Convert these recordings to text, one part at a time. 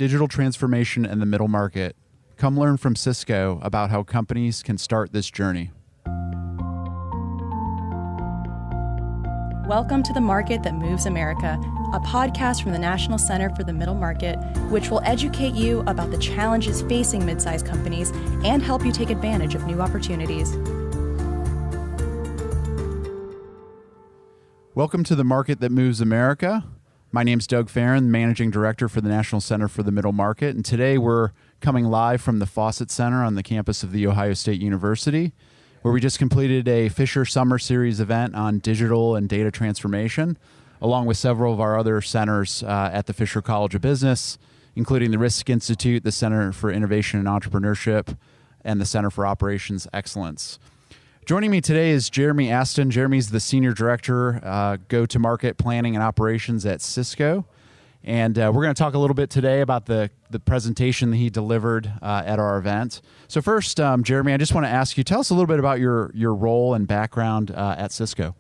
digital transformation in the middle market. Come learn from Cisco about how companies can start this journey. Welcome to The Market That Moves America, a podcast from the National Center for the Middle Market, which will educate you about the challenges facing mid-sized companies and help you take advantage of new opportunities. Welcome to The Market That Moves America. My name's Doug Farren, Managing Director for the National Center for the Middle Market, and today we're coming live from the Fawcett Center on the campus of The Ohio State University, where we just completed a Fisher Summer Series event on digital and data transformation, along with several of our other centers at the Fisher College of Business, including the Risk Institute, the Center for Innovation and Entrepreneurship, and the Center for Operations Excellence. Joining me today is Jeremy Aston. Jeremy's the Senior Director, Go-to-Market Planning and Operations at Cisco. And we're going to talk a little bit today about the presentation that he delivered at our event. So first, Jeremy, I just want to ask you, tell us a little bit about your role and background at Cisco.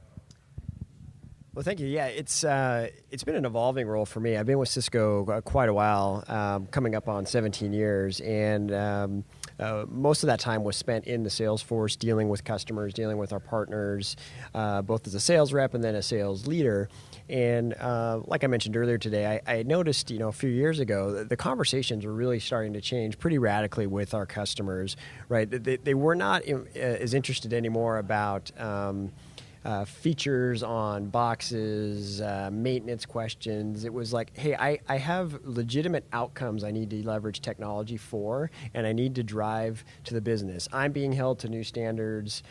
Well, thank you. Yeah, it's been an evolving role for me. I've been with Cisco quite a while, coming up on 17 years, and most of that time was spent in the sales force, dealing with customers, dealing with our partners, both as a sales rep and then a sales leader. And like I mentioned earlier today, I noticed, a few years ago, the conversations were really starting to change pretty radically with our customers, right? They were not as interested anymore about features on boxes, maintenance questions. It was like, hey, I have legitimate outcomes I need to leverage technology for, and I need to drive to the business. I'm being held to new standards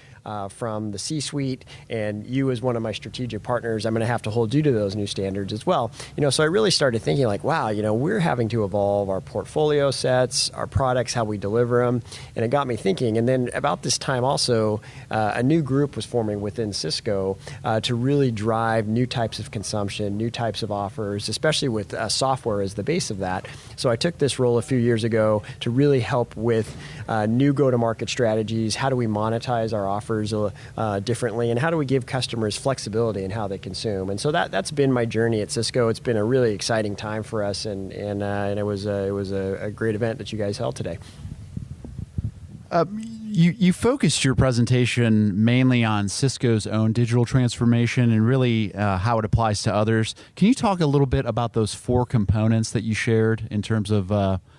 from the C-suite, and you as one of my strategic partners, I'm going to have to hold you to those new standards as well. So I really started thinking like, wow, we're having to evolve our portfolio sets, our products, how we deliver them, and it got me thinking. And then about this time also, a new group was forming within Cisco to really drive new types of consumption, new types of offers, especially with software as the base of that. So I took this role a few years ago to really help with new go-to-market strategies. How do we monetize our offers differently, and how do we give customers flexibility in how they consume? And so that's been my journey at Cisco. It's been a really exciting time for us, and it was a great event that you guys held today. You focused your presentation mainly on Cisco's own digital transformation and really how it applies to others. Can you talk a little bit about those four components that you shared in terms of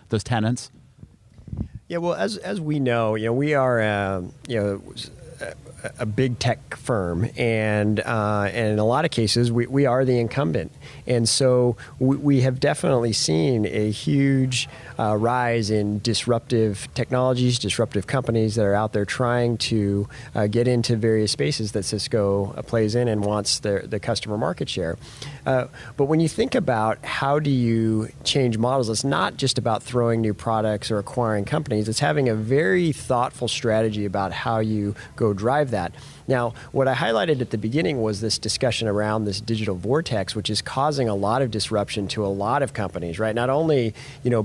those tenets? Yeah, well, as we know, we are a big tech firm, and in a lot of cases, we are the incumbent. And so we have definitely seen a huge rise in disruptive technologies, disruptive companies that are out there trying to get into various spaces that Cisco plays in and wants the customer market share. But when you think about how do you change models, it's not just about throwing new products or acquiring companies. It's having a very thoughtful strategy about how you go drive that. Now, what I highlighted at the beginning was this discussion around this digital vortex, which is causing a lot of disruption to a lot of companies, right? Not only,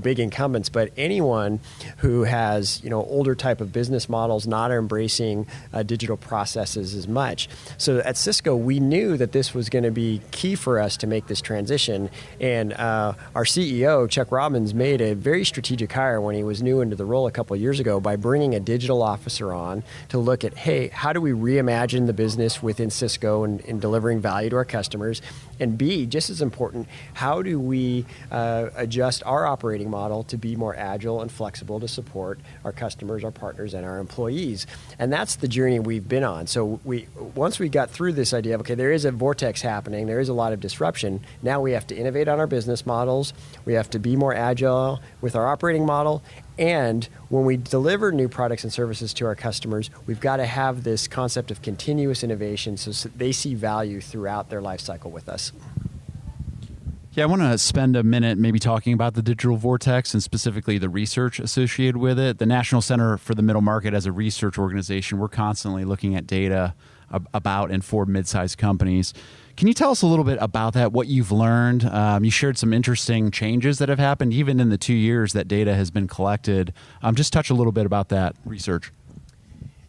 big incumbents, but anyone who has, older type of business models not embracing digital processes as much. So at Cisco, we knew that this was going to be key for us to make this transition. And our CEO, Chuck Robbins, made a very strategic hire when he was new into the role a couple of years ago by bringing a digital officer on to look at, hey, how do we reimagine the business within Cisco and delivering value to our customers? And B, just as important, how do we adjust our operating model to be more agile and flexible to support our customers, our partners, and our employees? And that's the journey we've been on. So once we got through this idea of, okay, there is a vortex happening, there is a lot of disruption, now we have to innovate on our business models, we have to be more agile with our operating model, and when we deliver new products and services to our customers, we've got to have this concept of continuous innovation so they see value throughout their life cycle with us. Yeah, I want to spend a minute maybe talking about the digital vortex and specifically the research associated with it. The National Center for the Middle Market, as a research organization, we're constantly looking at data about and for mid-sized companies. Can you tell us a little bit about that, what you've learned? You shared some interesting changes that have happened even in the 2 years that data has been collected. Just touch a little bit about that research.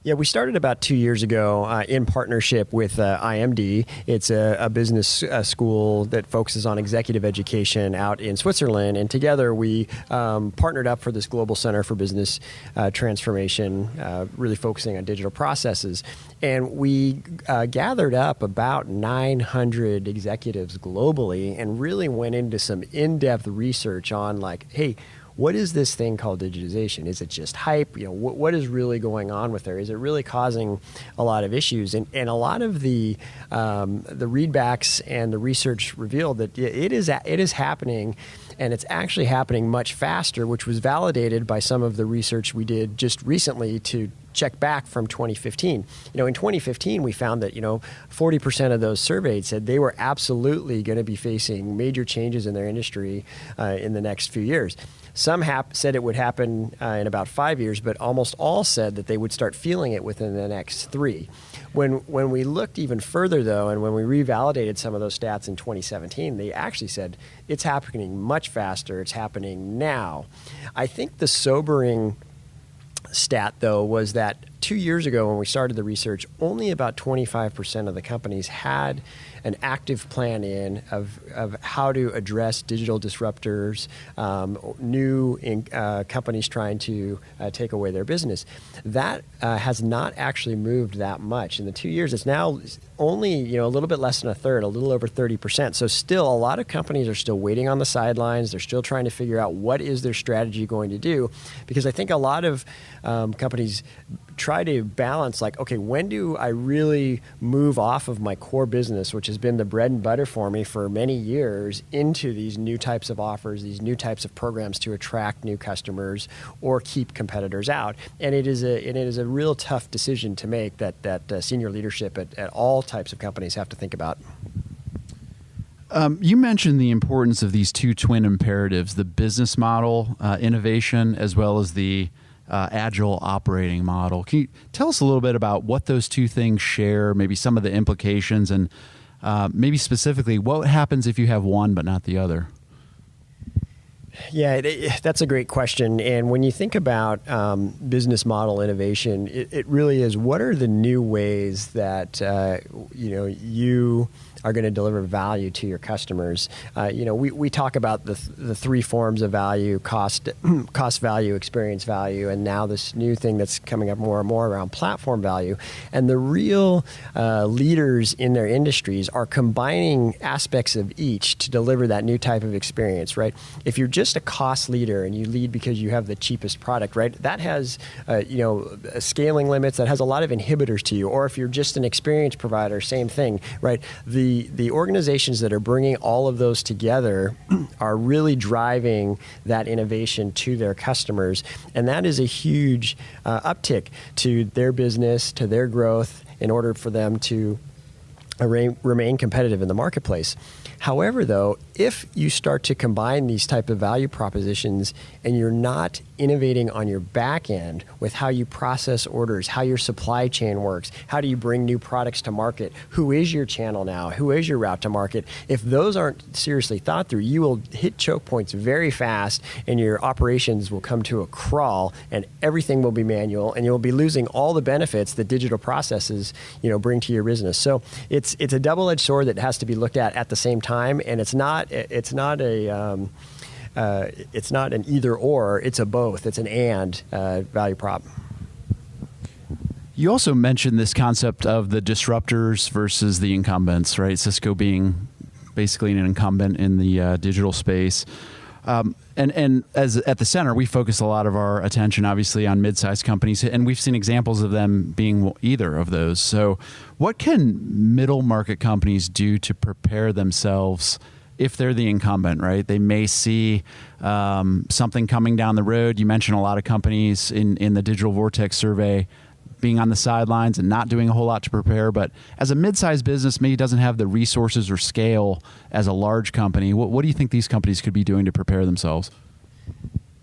Yeah, we started about 2 years ago in partnership with IMD. It's a business school that focuses on executive education out in Switzerland. And together we partnered up for this Global Center for Business Transformation, really focusing on digital processes. And we gathered up about 900 executives globally and really went into some in-depth research on hey, what is this thing called digitization? Is it just hype? What is really going on with there? Is it really causing a lot of issues? And a lot of the readbacks and the research revealed that it is happening, and it's actually happening much faster, which was validated by some of the research we did just recently to check back from 2015. In 2015, we found that 40% of those surveyed said they were absolutely going to be facing major changes in their industry in the next few years. Some said it would happen in about 5 years, but almost all said that they would start feeling it within the next 3. When we looked even further, though, and when we revalidated some of those stats in 2017, they actually said it's happening much faster. It's happening now. I think the sobering stat, though, was that 2 years ago when we started the research, only about 25% of the companies had an active plan of how to address digital disruptors, new companies trying to take away their business. That has not actually moved that much. In the 2 years, it's now only a little bit less than a third, a little over 30%. So still, a lot of companies are still waiting on the sidelines. They're still trying to figure out what is their strategy going to do, because I think a lot of companies try to balance okay, when do I really move off of my core business, which has been the bread and butter for me for many years, into these new types of offers, these new types of programs to attract new customers or keep competitors out. And it is a real tough decision to make that senior leadership at all types of companies have to think about. You mentioned the importance of these two twin imperatives, the business model innovation, as well as the agile operating model. Can you tell us a little bit about what those two things share, maybe some of the implications, and maybe specifically what happens if you have one but not the other? Yeah, that's a great question. And when you think about business model innovation, it really is, what are the new ways that you are going to deliver value to your customers? We talk about the three forms of value: cost value, experience value, and now this new thing that's coming up more and more around platform value. And the real leaders in their industries are combining aspects of each to deliver that new type of experience, right? If you're just a cost leader and you lead because you have the cheapest product, right, that has scaling limits, that has a lot of inhibitors to you. Or if you're just an experience provider, same thing, right? The organizations that are bringing all of those together are really driving that innovation to their customers, and that is a huge uptick to their business, to their growth, in order for them to remain competitive in the marketplace. However, though, if you start to combine these type of value propositions and you're not innovating on your back end with how you process orders, how your supply chain works, how do you bring new products to market, who is your channel now, who is your route to market, if those aren't seriously thought through, you will hit choke points very fast and your operations will come to a crawl and everything will be manual and you'll be losing all the benefits that digital processes bring to your business. So it's a double-edged sword that has to be looked at the same time, and it's not an either or, it's a both. It's an and value prop. You also mentioned this concept of the disruptors versus the incumbents, right? Cisco being basically an incumbent in the digital space. And as at the center, we focus a lot of our attention, obviously, on mid-sized companies, and we've seen examples of them being either of those. So what can middle market companies do to prepare themselves if they're the incumbent, right? They may see something coming down the road. You mentioned a lot of companies in the Digital Vortex survey being on the sidelines and not doing a whole lot to prepare. But as a mid-sized business, maybe doesn't have the resources or scale as a large company. What do you think these companies could be doing to prepare themselves?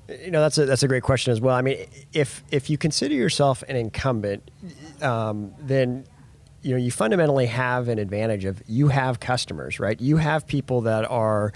That's a great question as well. I mean, if you consider yourself an incumbent, then you fundamentally have an advantage of you have customers, right? You have people that are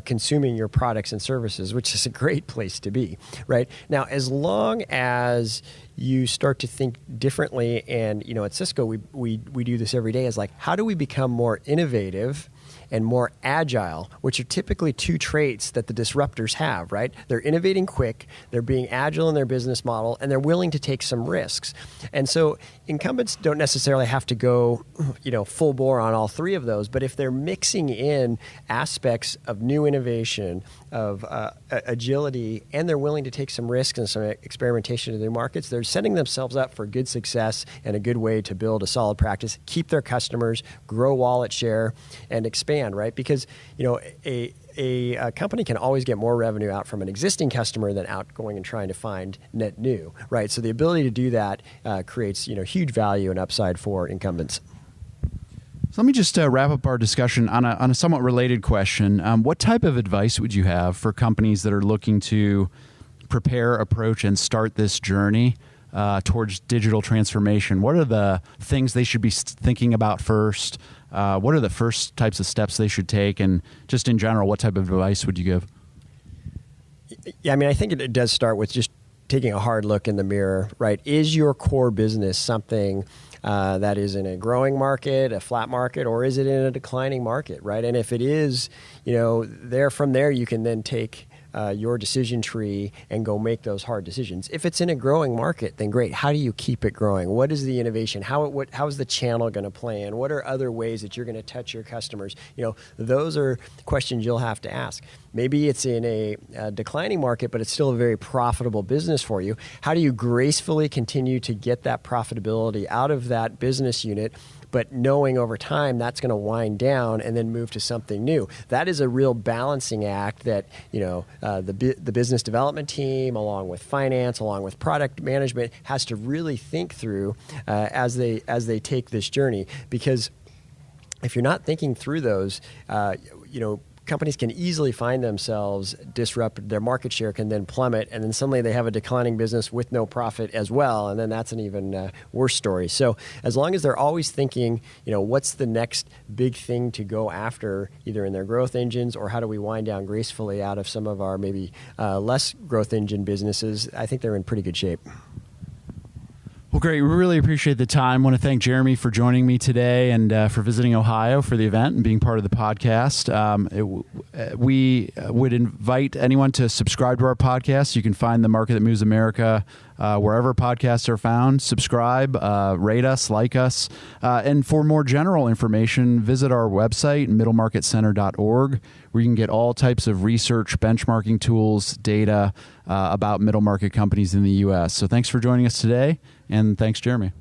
consuming your products and services, which is a great place to be, right? Now, as long as you start to think differently, and at Cisco we do this every day, is like, how do we become more innovative and more agile, which are typically two traits that the disruptors have, right? They're innovating quick, they're being agile in their business model, and they're willing to take some risks. And so incumbents don't necessarily have to go, full bore on all three of those, but if they're mixing in aspects of new innovation, of agility, and they're willing to take some risks and some experimentation in their markets, they're setting themselves up for good success and a good way to build a solid practice, keep their customers, grow wallet share, and expand, right? Because, a company can always get more revenue out from an existing customer than out going and trying to find net new, right? So the ability to do that creates, huge value and upside for incumbents. So let me just wrap up our discussion on a somewhat related question. What type of advice would you have for companies that are looking to prepare, approach, and start this journey towards digital transformation? What are the things they should be thinking about first? What are the first types of steps they should take? And just in general, what type of advice would you give? Yeah, I think it does start with just taking a hard look in the mirror, right? Is your core business something that is in a growing market, a flat market, or is it in a declining market, right? And if it is, from there you can then take your decision tree and go make those hard decisions. If it's in a growing market, then great. How do you keep it growing? What is the innovation? How is the channel going to play in? What are other ways that you're going to touch your customers? Those are questions you'll have to ask. Maybe it's in a declining market, but it's still a very profitable business for you. How do you gracefully continue to get that profitability out of that business unit, but knowing over time that's going to wind down and then move to something new? That is a real balancing act that the business development team, along with finance, along with product management, has to really think through as they take this journey. Because if you're not thinking through those, companies can easily find themselves disrupted. Their market share can then plummet, and then suddenly they have a declining business with no profit as well, and then that's an even worse story. So as long as they're always thinking, what's the next big thing to go after, either in their growth engines, or how do we wind down gracefully out of some of our maybe less growth engine businesses, I think they're in pretty good shape. Well, great. We really appreciate the time. I want to thank Jeremy for joining me today and for visiting Ohio for the event and being part of the podcast. We would invite anyone to subscribe to our podcast. You can find The Market That Moves America wherever podcasts are found. Subscribe, rate us, like us. And for more general information, visit our website, middlemarketcenter.org, where you can get all types of research, benchmarking tools, data about middle market companies in the U.S. So thanks for joining us today, and thanks, Jeremy.